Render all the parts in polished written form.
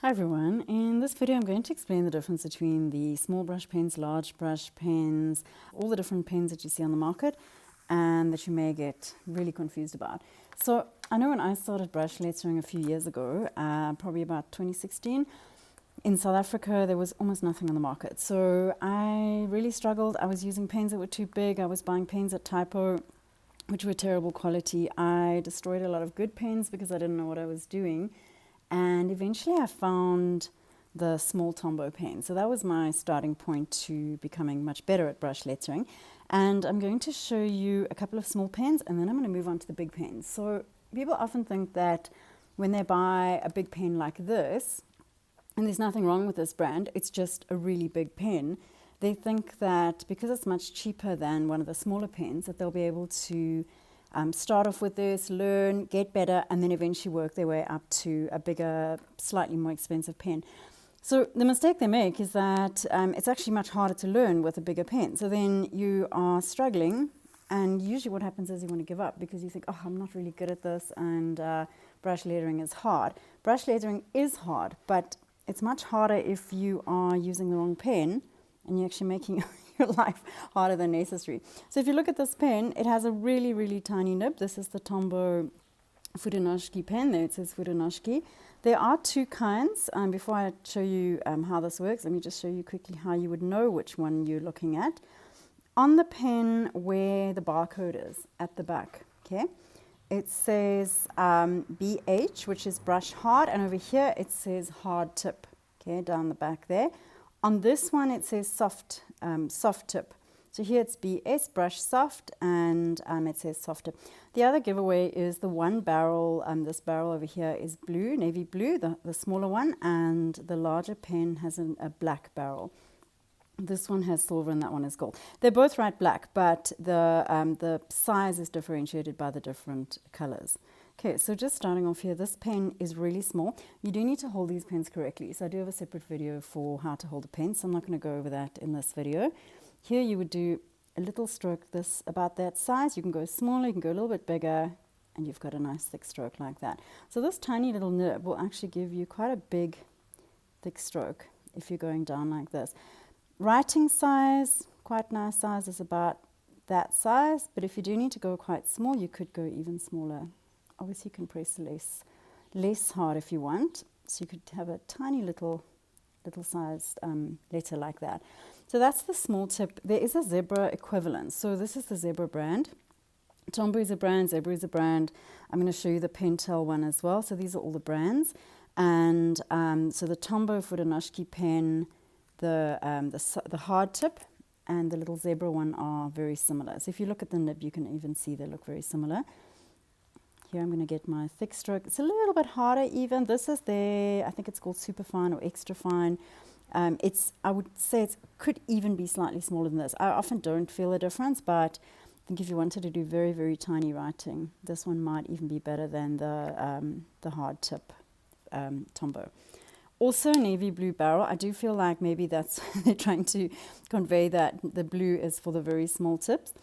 Hi everyone, in this video I'm going to explain the difference between the small brush pens, large brush pens, all the different pens that you see on the market and that you may get really confused about. So I know when I started brush lettering a few years ago, probably about 2016, in South Africa there was almost nothing on the market. So I really struggled. I was using pens that were too big, I was buying pens at Typo which were terrible quality. I destroyed a lot of good pens because I didn't know what I was doing. And eventually I found the small Tombow pen. So that was my starting point to becoming much better at brush lettering. And I'm going to show you a couple of small pens and then I'm going to move on to the big pens. So people often think that when they buy a big pen like this, and there's nothing wrong with this brand, it's just a really big pen, they think that because it's much cheaper than one of the smaller pens that they'll be able to start off with this, learn, get better, and then eventually work their way up to a bigger, slightly more expensive pen. So the mistake they make is that it's actually much harder to learn with a bigger pen. So then you are struggling, and usually what happens is you want to give up because you think, oh, I'm not really good at this, and brush lettering is hard. Brush lettering is hard, but it's much harder if you are using the wrong pen and you're actually making your life harder than necessary. So if you look at this pen, it has a really, really tiny nib. This is the Tombow Fudenosuke pen. There it says Fudenosuke. There are two kinds. Before I show you how this works, let me just show you quickly how you would know which one you're looking at. On the pen where the barcode is at the back, okay, it says BH, which is brush hard, and over here it says hard tip, okay, down the back there. On this one it says soft tip. So here it's BS, brush soft, and it says soft tip. The other giveaway is the one barrel, this barrel over here is blue, navy blue, the smaller one, and the larger pen has a black barrel. This one has silver and that one is gold. They're both right black, but the size is differentiated by the different colors. Okay, so just starting off here, this pen is really small. You do need to hold these pens correctly. So I do have a separate video for how to hold a pen, so I'm not going to go over that in this video. Here you would do a little stroke this about that size. You can go smaller, you can go a little bit bigger, and you've got a nice thick stroke like that. So this tiny little nib will actually give you quite a big, thick stroke if you're going down like this. Writing size, quite nice size, is about that size, but if you do need to go quite small, you could go even smaller. Obviously you can press less hard if you want, so you could have a tiny little sized letter like that. So that's the small tip. There is a zebra equivalent. So this is the zebra brand. Tombow is a brand, zebra is a brand. I'm going to show you the Pentel one as well. So these are all the brands. And so the Tombow Fudenosuke pen, the hard tip and the little zebra one are very similar. So if you look at the nib, you can even see they look very similar. Here I'm going to get my thick stroke. It's a little bit harder even. This is I think it's called super fine or extra fine. I would say it could even be slightly smaller than this. I often don't feel a difference, but I think if you wanted to do very, very tiny writing, this one might even be better than the hard tip Tombow. Also navy blue barrel. I do feel like maybe that's they're trying to convey that the blue is for the very small tips.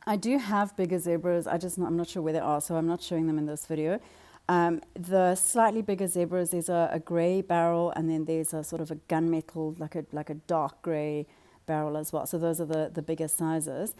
I do have bigger zebras, I'm not sure where they are, so I'm not showing them in this video. The slightly bigger zebras, there's a grey barrel, and then there's a sort of a gunmetal, like a dark grey barrel as well. So those are the bigger sizes.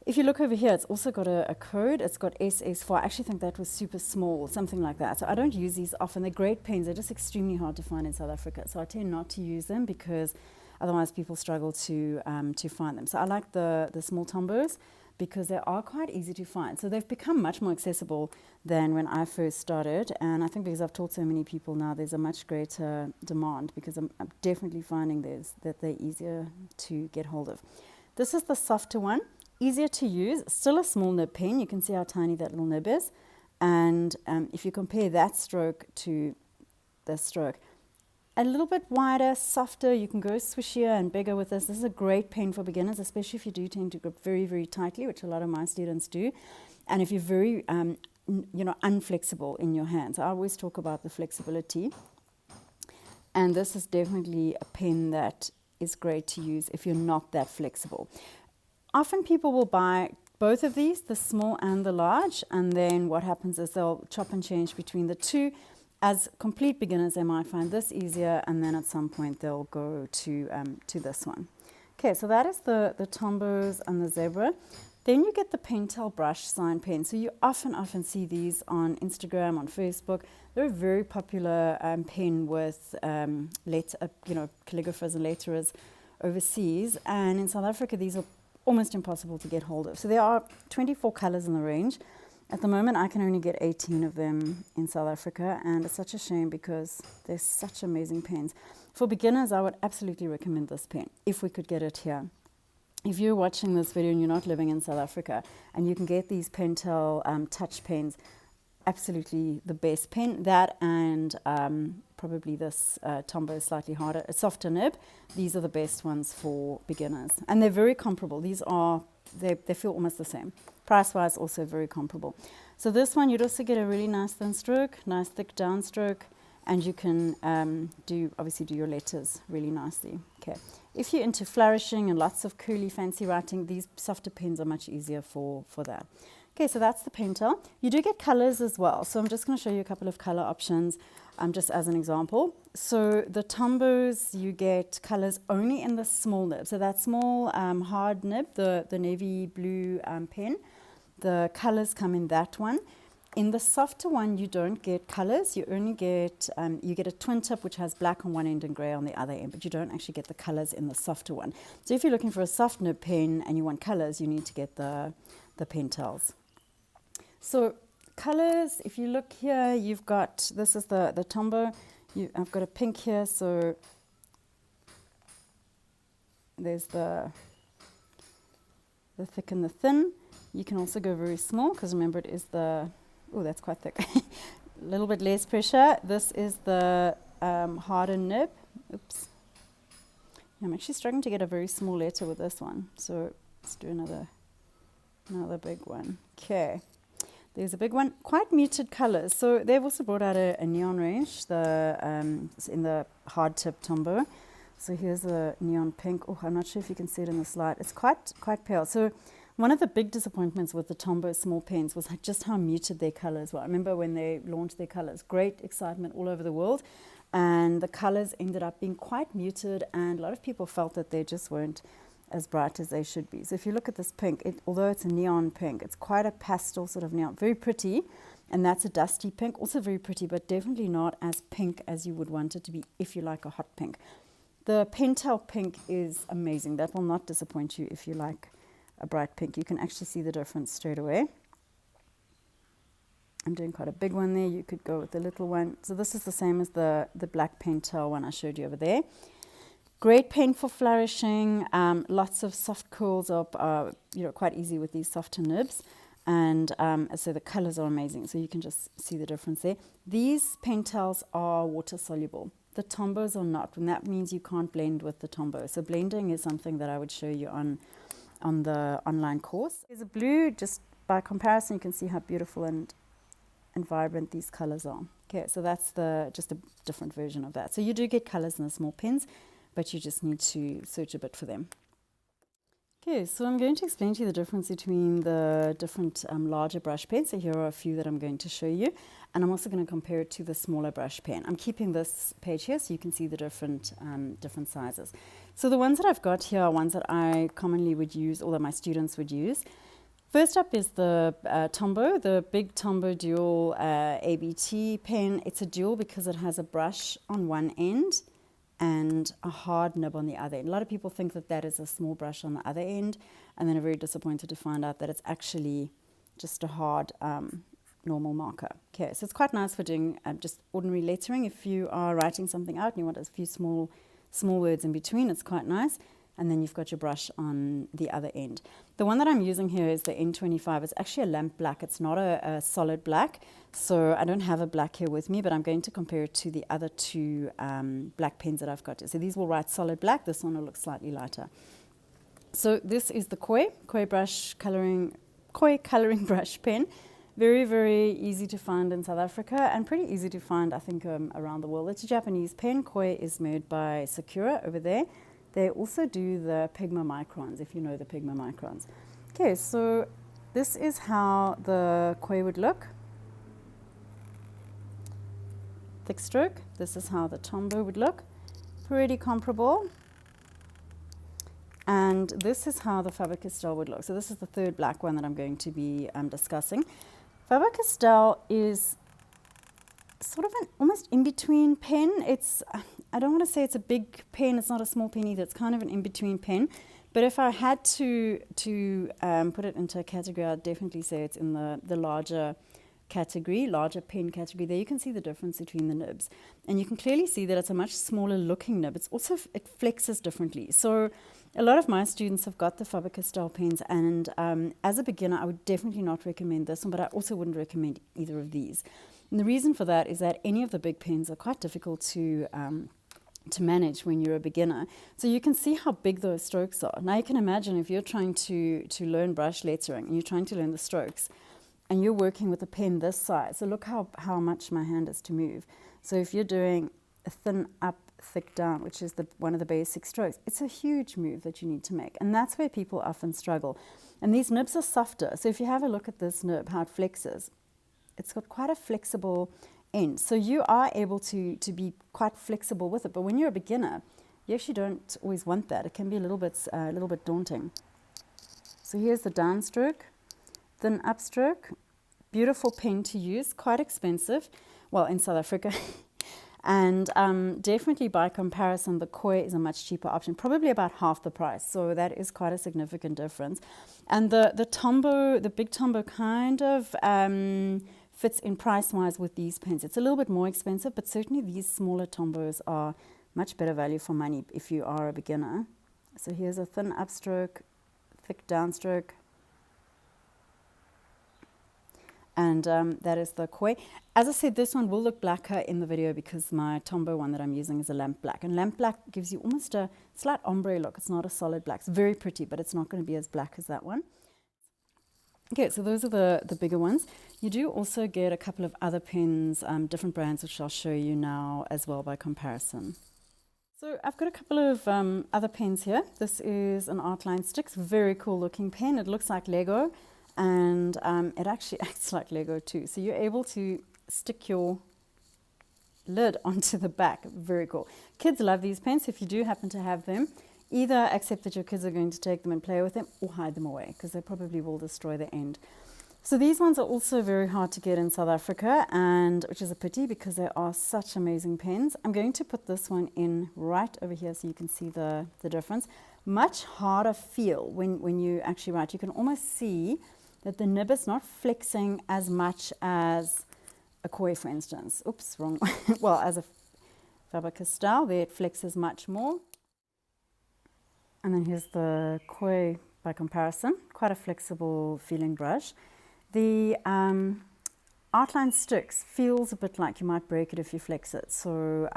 If you look over here, it's also got a code. It's got SS4. I actually think that was super small, something like that. So I don't use these often. They're great pens. They're just extremely hard to find in South Africa. So I tend not to use them because otherwise people struggle to find them. So I like the small Tombows because they are quite easy to find. So they've become much more accessible than when I first started. And I think because I've taught so many people now, there's a much greater demand because I'm definitely finding that they're easier to get hold of. This is the softer one. Easier to use, still a small nib pen. You can see how tiny that little nib is. And if you compare that stroke to this stroke, a little bit wider, softer, you can go swishier and bigger with this. This is a great pen for beginners, especially if you do tend to grip very, very tightly, which a lot of my students do. And if you're very, unflexible in your hands. I always talk about the flexibility. And this is definitely a pen that is great to use if you're not that flexible. Often people will buy both of these, the small and the large, and then what happens is they'll chop and change between the two, as complete beginners, they might find this easier, and then at some point they'll go to this one. Okay, so that is the Tombows and the Zebra. Then you get the Pentel brush sign pen. So you often see these on Instagram, on Facebook. They're a very popular pen with calligraphers and letterers overseas. And in South Africa, these are almost impossible to get hold of. So there are 24 colors in the range. At the moment, I can only get 18 of them in South Africa, and it's such a shame because they're such amazing pens. For beginners, I would absolutely recommend this pen, if we could get it here. If you're watching this video and you're not living in South Africa, and you can get these Pentel Touch pens, absolutely the best pen. That and probably this Tombow, slightly harder, a softer nib. These are the best ones for beginners, and they're very comparable. These are, they feel almost the same. Price-wise, also very comparable. So this one, you'd also get a really nice thin stroke, nice thick downstroke, and you can obviously do your letters really nicely. Okay. If you're into flourishing and lots of curly, fancy writing, these softer pens are much easier for that. Okay, so that's the Pentel. You do get colors as well. So I'm just going to show you a couple of color options just as an example. So the Tombows, you get colors only in the small nib. So that small hard nib, the navy blue pen, the colors come in that one. In the softer one, you don't get colors. You only get, you get a twin tip, which has black on one end and gray on the other end, but you don't actually get the colors in the softer one. So if you're looking for a soft nib pen and you want colors, you need to get the Pentels. So colors, if you look here, you've got, this is the Tombow. I've got a pink here, so there's the thick and the thin. You can also go very small, because remember it is the, oh, that's quite thick. A little bit less pressure. This is the harder nib. Oops. I'm actually struggling to get a very small letter with this one. So let's do another big one. Okay. There's a big one. Quite muted colors. So they've also brought out a neon range, in the hard tip Tombow. So here's a neon pink. Oh, I'm not sure if you can see it in the slide. It's quite pale. So one of the big disappointments with the Tombow small pens was just how muted their colors were. I remember when they launched their colors, great excitement all over the world, and the colors ended up being quite muted, and a lot of people felt that they just weren't as bright as they should be. So if you look at this pink, although it's a neon pink, it's quite a pastel sort of neon, very pretty, and that's a dusty pink, also very pretty, but definitely not as pink as you would want it to be if you like a hot pink. The Pentel pink is amazing. That will not disappoint you if you like a bright pink. You can actually see the difference straight away. I'm doing quite a big one there. You could go with the little one. So this is the same as the black Pentel one I showed you over there. Great pen for flourishing. Lots of soft curls are quite easy with these softer nibs. And so the colors are amazing. So you can just see the difference there. These Pentels are water soluble. The Tombows are not, and that means you can't blend with the Tombow. So blending is something that I would show you on the online course. There's a blue, just by comparison, you can see how beautiful and vibrant these colors are. Okay, so that's just a different version of that. So you do get colors in the small pens, but you just need to search a bit for them. Okay, so I'm going to explain to you the difference between the different larger brush pens. So here are a few that I'm going to show you, and I'm also going to compare it to the smaller brush pen. I'm keeping this page here so you can see the different sizes. So the ones that I've got here are ones that I commonly would use, or that my students would use. First up is the Tombow, the big Tombow Dual ABT pen. It's a dual because it has a brush on one end and a hard nib on the other end. A lot of people think that that is a small brush on the other end, and then are very disappointed to find out that it's actually just a hard normal marker. Okay, so it's quite nice for doing just ordinary lettering. If you are writing something out and you want a few small words in between, it's quite nice. And then you've got your brush on the other end. The one that I'm using here is the N25. It's actually a lamp black. It's not a solid black. So I don't have a black here with me, but I'm going to compare it to the other two black pens that I've got here. So these will write solid black. This one will look slightly lighter. So this is the Koi coloring brush pen. Very, very easy to find in South Africa, and pretty easy to find, I think, around the world. It's a Japanese pen. Koi is made by Sakura over there. They also do the Pigma microns, if you know the Pigma microns. Okay, so this is how the Koi would look. thick stroke. This is how the Tombow would look. Pretty comparable. And this is how the Faber-Castell would look. So this is the third black one that I'm going to be discussing. Faber-Castell is sort of an almost in-between pen. It's, I don't want to say it's a big pen, it's not a small pen either, it's kind of an in-between pen. But if I had to put it into a category, I'd definitely say it's in the larger category, larger pen category. There you can see the difference between the nibs. And you can clearly see that it's a much smaller looking nib. It's also, it flexes differently. So a lot of my students have got the Faber-Castell pens, and as a beginner, I would definitely not recommend this one, but I also wouldn't recommend either of these. And the reason for that is that any of the big pens are quite difficult to manage when you're a beginner. So you can see how big those strokes are. Now you can imagine if you're trying to learn brush lettering and you're trying to learn the strokes and you're working with a pen this size. So look how much my hand is to move. So if you're doing a thin up, thick down, which is one of the basic strokes, it's a huge move that you need to make. And that's where people often struggle. And these nibs are softer. So if you have a look at this nib, how it flexes, it's got quite a flexible end. So you are able to be quite flexible with it. But when you're a beginner, you actually don't always want that. It can be a little bit daunting. So here's the downstroke, thin upstroke, beautiful pen to use, quite expensive, well, in South Africa. And definitely by comparison, the Koi is a much cheaper option, probably about half the price. So that is quite a significant difference. And the Tombow, the big Tombow kind of fits in price-wise with these pens. It's a little bit more expensive, but certainly these smaller Tombows are much better value for money if you are a beginner. So here's a thin upstroke, thick downstroke. And that is the Koi. As I said, this one will look blacker in the video because my Tombow one that I'm using is a lamp black. And lamp black gives you almost a slight ombre look. It's not a solid black. It's very pretty, but it's not going to be as black as that one. Okay, so those are the bigger ones. You do also get a couple of other pens, different brands, which I'll show you now as well by comparison. So I've got a couple of other pens here. This is an Artline Sticks, very cool looking pen. It looks like Lego. And it actually acts like Lego too. So you're able to stick your lid onto the back. Very cool. Kids love these pens. If you do happen to have them, either accept that your kids are going to take them and play with them or hide them away because they probably will destroy the end. So these ones are also very hard to get in South Africa, and which is a pity because they are such amazing pens. I'm going to put this one in right over here so you can see the difference. Much harder feel when you actually write. You can almost see that the nib is not flexing as much as a Koi, for instance. Oops, wrong. Well, as a Faber-Castell, there it flexes much more. And then here's the Koi by comparison. Quite a flexible feeling brush. The Artline Sticks feels a bit like you might break it if you flex it. So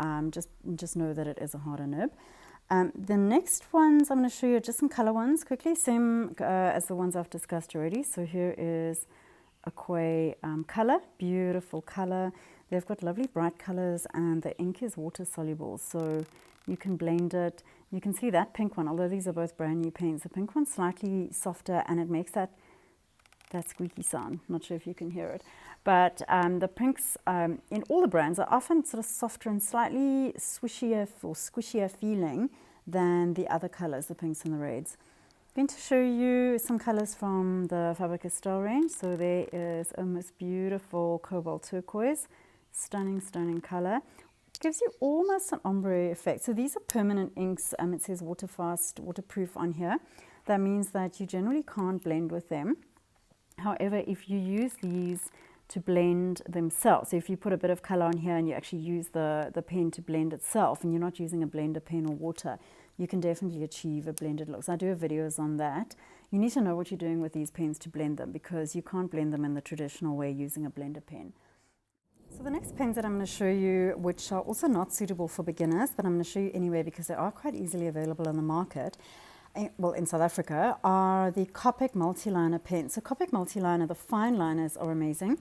just know that it is a harder nib. The next ones I'm going to show you are just some color ones quickly, same as the ones I've discussed already. So here is a Koi color, beautiful color. They've got lovely bright colors and the ink is water soluble, so you can blend it. You can see that pink one, although these are both brand new pens. The pink one's slightly softer and it makes that squeaky sound. Not sure if you can hear it. But the pinks in all the brands are often sort of softer and slightly swishier or squishier feeling than the other colors, the pinks and the reds. I'm going to show you some colors from the Faber-Castell range. So there is a most beautiful cobalt turquoise, stunning, stunning color. It gives you almost an ombre effect. So these are permanent inks. It says waterfast, waterproof on here. That means that you generally can't blend with them. However, if you use these to blend themselves, so if you put a bit of color on here and you actually use the pen to blend itself and you're not using a blender pen or water, you can definitely achieve a blended look. So I do have videos on that. You need to know what you're doing with these pens to blend them because you can't blend them in the traditional way using a blender pen. So the next pens that I'm going to show you, which are also not suitable for beginners, but I'm going to show you anyway because they are quite easily available on the market, well, in South Africa, are the Copic Multiliner pens. So Copic Multiliner, the fine liners are amazing,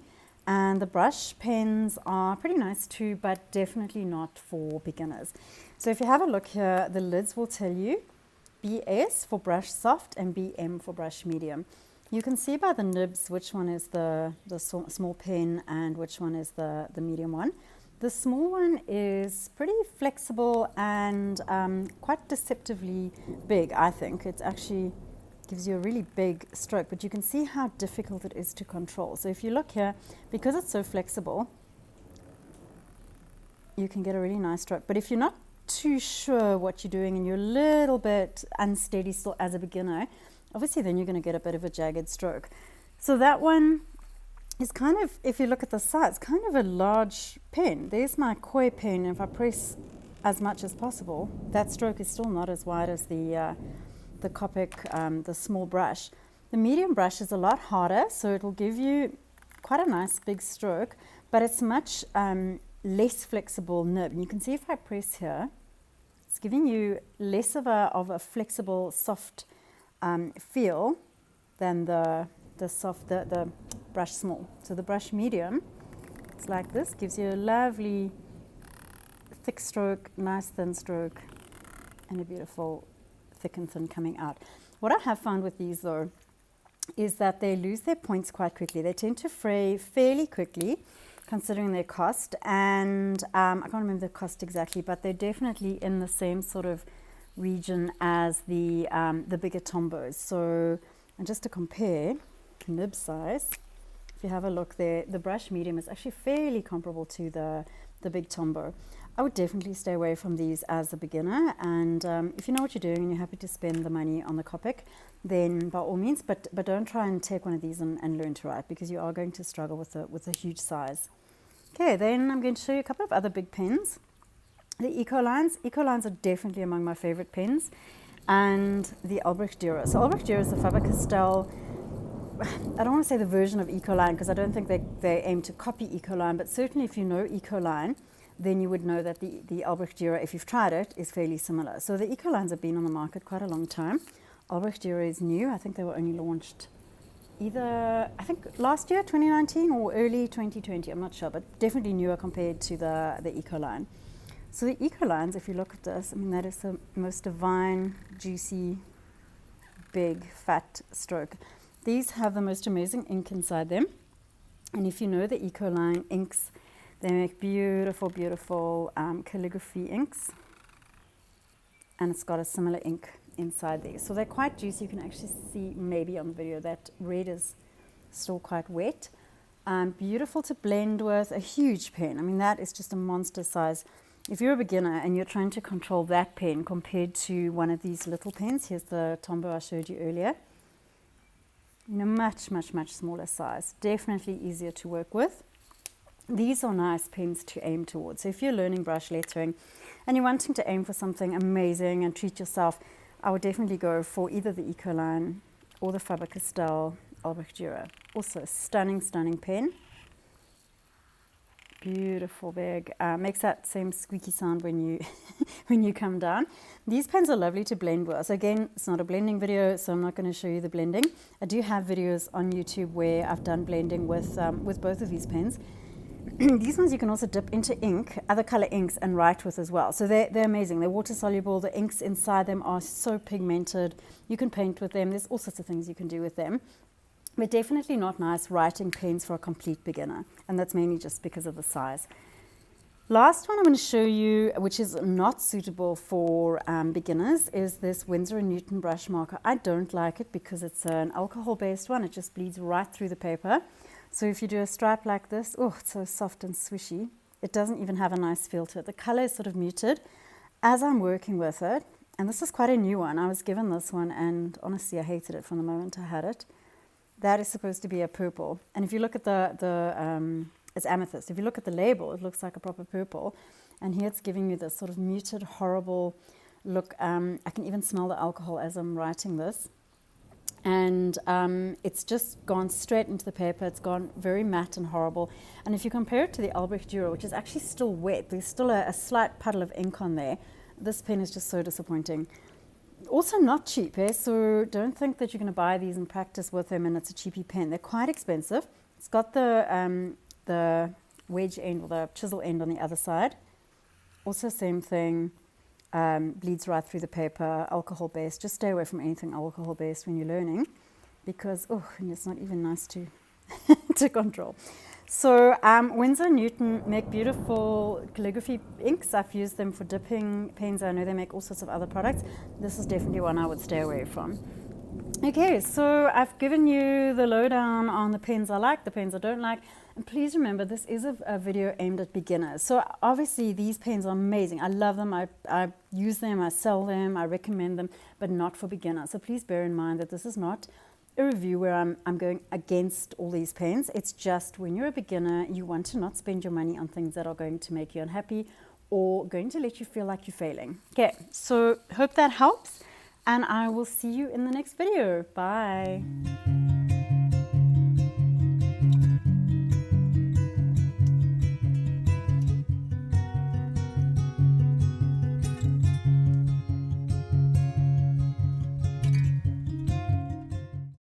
and the brush pens are pretty nice too, but definitely not for beginners. So if you have a look here, the lids will tell you BS for brush soft and BM for brush medium. You can see by the nibs which one is the small pen and which one is the medium one. The small one is pretty flexible and quite deceptively big, I think. It actually gives you a really big stroke, but you can see how difficult it is to control. So if you look here, because it's so flexible, you can get a really nice stroke. But if you're not too sure what you're doing and you're a little bit unsteady still as a beginner, obviously then you're going to get a bit of a jagged stroke. So that one is kind of, if you look at the size, kind of a large pen. There's my koi pen. If I press as much as possible, that stroke is still not as wide as the Copic, the small brush. The medium brush is a lot harder, so it'll give you quite a nice big stroke, but it's much less flexible nib. And you can see if I press here, it's giving you less of a flexible, soft feel than the brush small. So the brush medium, it's like this, gives you a lovely thick stroke, nice thin stroke, and a beautiful thick and thin coming out. What I have found with these though is that they lose their points quite quickly. They tend to fray fairly quickly considering their cost, and I can't remember the cost exactly, but they're definitely in the same sort of region as the bigger Tombows. So, and just to compare nib size, if you have a look there, the brush medium is actually fairly comparable to the big Tombow. I would definitely stay away from these as a beginner, and if you know what you're doing and you're happy to spend the money on the Copic, then by all means, but don't try and take one of these and learn to write, because you are going to struggle with a huge size. Okay, then I'm going to show you a couple of other big pens. The Ecolines. Ecolines are definitely among my favorite pens, and the Albrecht Dürer. So Albrecht Dürer is the Faber-Castell, I don't want to say the version of Ecoline, because I don't think they aim to copy Ecoline, but certainly if you know Ecoline, then you would know that the Albrecht Dürer, if you've tried it, is fairly similar. So the Ecolines have been on the market quite a long time. Albrecht Dürer is new. I think they were only launched either, I think last year, 2019, or early 2020, I'm not sure, but definitely newer compared to the Ecoline. So the Ecolines, if you look at this, I mean, that is the most divine, juicy, big, fat stroke. These have the most amazing ink inside them. And if you know the Ecoline inks, they make beautiful, beautiful calligraphy inks. And it's got a similar ink inside there. So they're quite juicy. You can actually see maybe on the video that red is still quite wet. Beautiful to blend with, a huge pen. I mean, that is just a monster size. If you're a beginner and you're trying to control that pen compared to one of these little pens, here's the Tombow I showed you earlier, in a much, much, much smaller size. Definitely easier to work with. These are nice pens to aim towards. So if you're learning brush lettering and you're wanting to aim for something amazing and treat yourself, I would definitely go for either the Ecoline or the Faber-Castell Albrecht Dürer. Also a stunning, stunning pen. Beautiful bag. Makes that same squeaky sound when you when you come down. These pens are lovely to blend with. So again, it's not a blending video, so I'm not going to show you the blending. I do have videos on YouTube where I've done blending with both of these pens. These ones you can also dip into ink, other color inks, and write with as well. So they're amazing. They're water soluble. The inks inside them are so pigmented. You can paint with them. There's all sorts of things you can do with them. But definitely not nice writing pens for a complete beginner. And that's mainly just because of the size. Last one I'm going to show you, which is not suitable for beginners, is this Winsor & Newton brush marker. I don't like it because it's an alcohol-based one. It just bleeds right through the paper. So if you do a stripe like this, oh, it's so soft and swishy. It doesn't even have a nice feel to it. The color is sort of muted as I'm working with it. And this is quite a new one. I was given this one, and honestly, I hated it from the moment I had it. That is supposed to be a purple. And if you look at it's amethyst. If you look at the label, it looks like a proper purple. And here it's giving you this sort of muted, horrible look. I can even smell the alcohol as I'm writing this. And it's just gone straight into the paper. It's gone very matte and horrible. And if you compare it to the Albrecht Dürer, which is actually still wet, there's still a slight puddle of ink on there. This pen is just so disappointing. Also not cheap, eh? So don't think that you're going to buy these and practice with them and it's a cheapy pen. They're quite expensive. It's got the wedge end or the chisel end on the other side. Also same thing, bleeds right through the paper, alcohol based. Just stay away from anything alcohol based when you're learning, because it's not even nice to to control. So Winsor & Newton make beautiful calligraphy inks. I've used them for dipping pens. I know they make all sorts of other products. This is definitely one I would stay away from. Okay, so I've given you the lowdown on the pens I like, the pens I don't like. And please remember, this is a video aimed at beginners. So obviously these pens are amazing. I love them. I use them, I sell them, I recommend them, but not for beginners. So please bear in mind that this is not a review where I'm going against all these pens. It's just when you're a beginner, you want to not spend your money on things that are going to make you unhappy or going to let you feel like you're failing. Okay, so hope that helps, and I will see you in the next video. Bye.